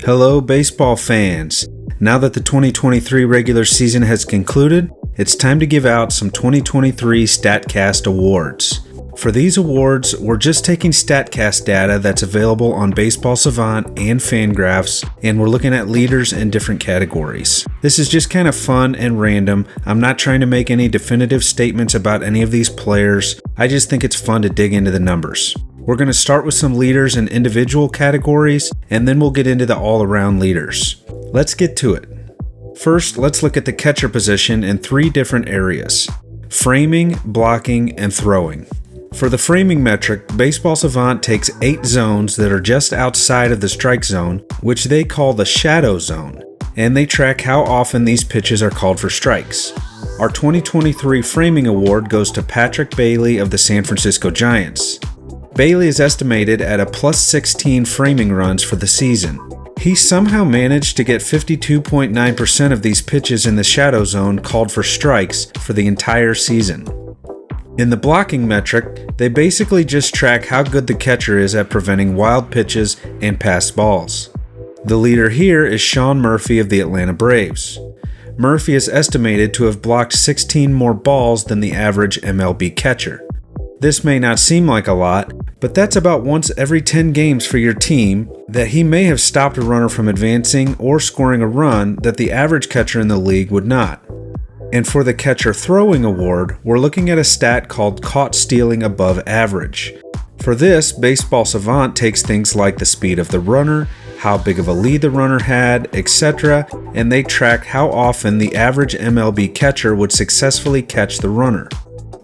Hello, baseball fans. Now that the 2023 regular season has concluded, it's time to give out some 2023 Statcast awards. For these awards, we're just taking Statcast data that's available on Baseball Savant and Fangraphs, and we're looking at leaders in different categories. This is just kind of fun and random. I'm not trying to make any definitive statements about any of these players. I just think it's fun to dig into the numbers. We're going to start with some leaders in individual categories, and then we'll get into the all-around leaders. Let's get to it. First, let's look at the catcher position in three different areas: framing, blocking, and throwing. For the framing metric, Baseball Savant takes 8 zones that are just outside of the strike zone, which they call the shadow zone, and they track how often these pitches are called for strikes. Our 2023 framing award goes to Patrick Bailey of the San Francisco Giants. Bailey is estimated at a plus 16 framing runs for the season. He somehow managed to get 52.9% of these pitches in the shadow zone called for strikes for the entire season. In the blocking metric, they basically just track how good the catcher is at preventing wild pitches and passed balls. The leader here is Sean Murphy of the Atlanta Braves. Murphy is estimated to have blocked 16 more balls than the average MLB catcher. This may not seem like a lot, but that's about once every 10 games for your team that he may have stopped a runner from advancing or scoring a run that the average catcher in the league would not. And for the catcher throwing award, we're looking at a stat called caught stealing above average. For this, Baseball Savant takes things like the speed of the runner, how big of a lead the runner had, etc., and they track how often the average MLB catcher would successfully catch the runner.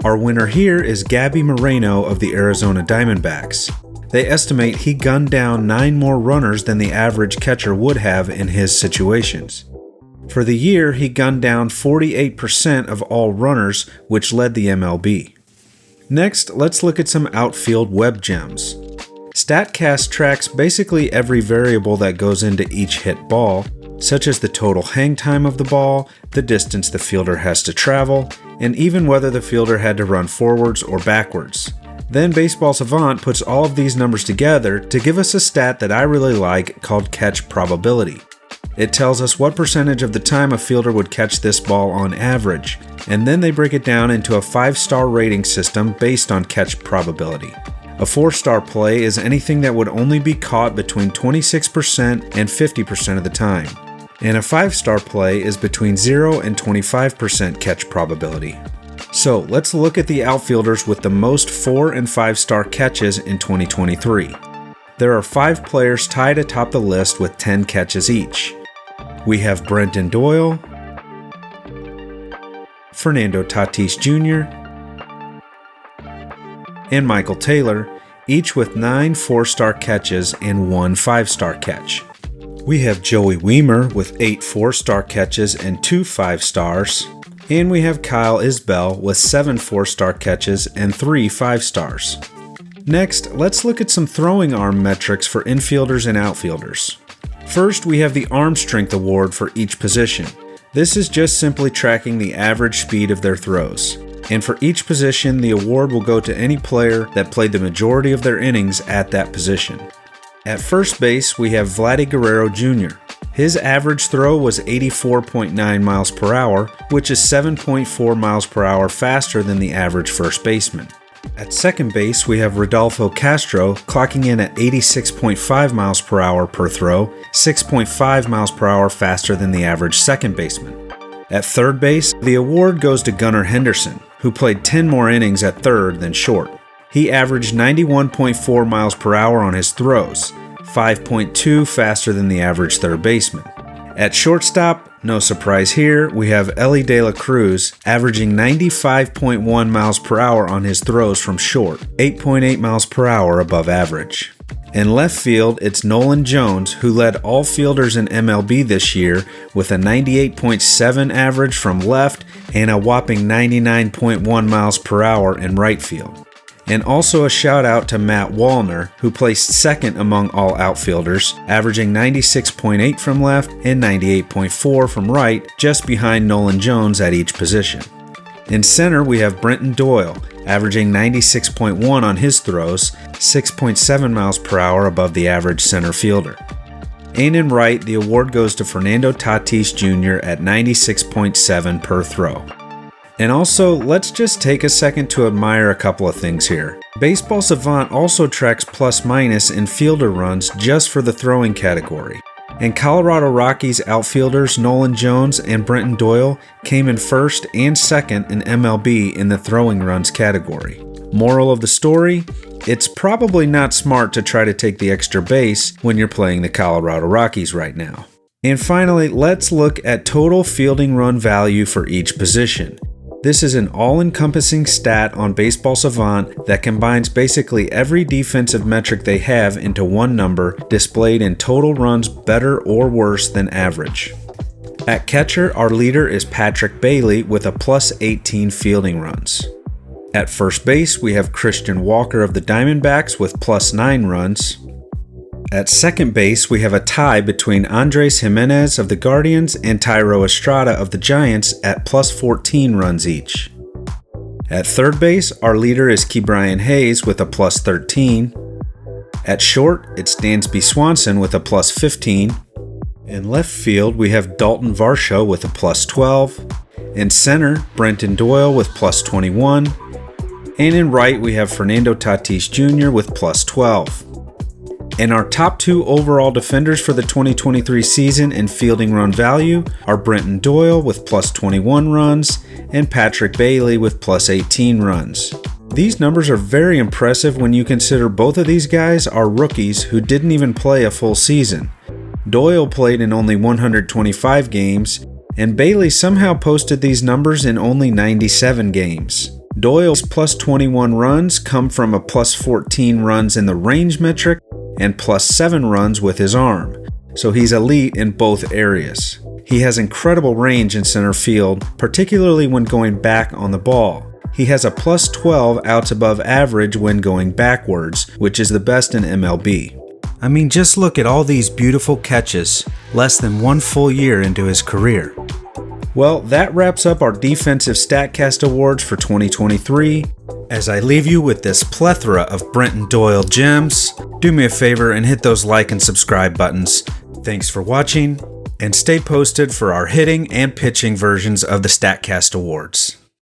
Our winner here is Gabby Moreno of the Arizona Diamondbacks. They estimate he gunned down 9 more runners than the average catcher would have in his situations. For the year, he gunned down 48% of all runners, which led the MLB. Next, let's look at some outfield web gems. Statcast tracks basically every variable that goes into each hit ball, such as the total hang time of the ball, the distance the fielder has to travel, and even whether the fielder had to run forwards or backwards. Then Baseball Savant puts all of these numbers together to give us a stat that I really like called catch probability. It tells us what percentage of the time a fielder would catch this ball on average, and then they break it down into a 5-star rating system based on catch probability. A 4-star play is anything that would only be caught between 26% and 50% of the time, and a 5-star play is between 0 and 25% catch probability. So let's look at the outfielders with the most 4- and 5-star catches in 2023. There are 5 players tied atop the list with 10 catches each. We have Brenton Doyle, Fernando Tatis Jr., and Michael Taylor, each with 9 4-star catches and 1 5-star catch. We have Joey Wiemer with 8 4-star catches and 2 5-stars, and we have Kyle Isbell with 7 4-star catches and 3 5-stars. Next, let's look at some throwing arm metrics for infielders and outfielders. First, we have the Arm Strength Award for each position. This is just simply tracking the average speed of their throws. And for each position, the award will go to any player that played the majority of their innings at that position. At first base, we have Vladdy Guerrero Jr. His average throw was 84.9 miles per hour, which is 7.4 miles per hour faster than the average first baseman. At second base, we have Rodolfo Castro clocking in at 86.5 miles per hour per throw, 6.5 miles per hour faster than the average second baseman. At third base, the award goes to Gunnar Henderson, who played 10 more innings at third than short. He averaged 91.4 miles per hour on his throws, 5.2 faster than the average third baseman. At shortstop, no surprise here, we have Elly De La Cruz averaging 95.1 miles per hour on his throws from short, 8.8 miles per hour above average. In left field, it's Nolan Jones, who led all fielders in MLB this year with a 98.7 average from left and a whopping 99.1 miles per hour in right field. And also a shout out to Matt Wallner, who placed second among all outfielders, averaging 96.8 from left and 98.4 from right, just behind Nolan Jones at each position. In center, we have Brenton Doyle, averaging 96.1 on his throws, 6.7 miles per hour above the average center fielder. And in right, the award goes to Fernando Tatis Jr. at 96.7 per throw. And also, let's just take a second to admire a couple of things here. Baseball Savant also tracks plus-minus in fielder runs just for the throwing category. And Colorado Rockies outfielders Nolan Jones and Brenton Doyle came in first and second in MLB in the throwing runs category. Moral of the story, it's probably not smart to try to take the extra base when you're playing the Colorado Rockies right now. And finally, let's look at total fielding run value for each position. This is an all-encompassing stat on Baseball Savant that combines basically every defensive metric they have into one number displayed in total runs better or worse than average. At catcher, our leader is Patrick Bailey with a plus 18 fielding runs. At first base, we have Christian Walker of the Diamondbacks with plus 9 runs. At second base, we have a tie between Andres Jimenez of the Guardians and Thairo Estrada of the Giants at plus 14 runs each. At third base, our leader is Ke'Bryan Hayes with a plus 13. At short, it's Dansby Swanson with a plus 15. In left field, we have Dalton Varsho with a plus 12. In center, Brenton Doyle with plus 21. And in right, we have Fernando Tatis Jr. with plus 12. And our top 2 overall defenders for the 2023 season in fielding run value are Brenton Doyle with plus 21 runs and Patrick Bailey with plus 18 runs. These numbers are very impressive when you consider both of these guys are rookies who didn't even play a full season. Doyle played in only 125 games, and Bailey somehow posted these numbers in only 97 games. Doyle's plus 21 runs come from a plus 14 runs in the range metric and plus 7 runs with his arm, so he's elite in both areas. He has incredible range in center field, particularly when going back on the ball. He has a plus 12 outs above average when going backwards, which is the best in MLB. I mean, just look at all these beautiful catches, less than 1 full year into his career. Well, that wraps up our Defensive Statcast Awards for 2023. As I leave you with this plethora of Brenton Doyle gems, do me a favor and hit those like and subscribe buttons. Thanks for watching, and stay posted for our hitting and pitching versions of the Statcast Awards.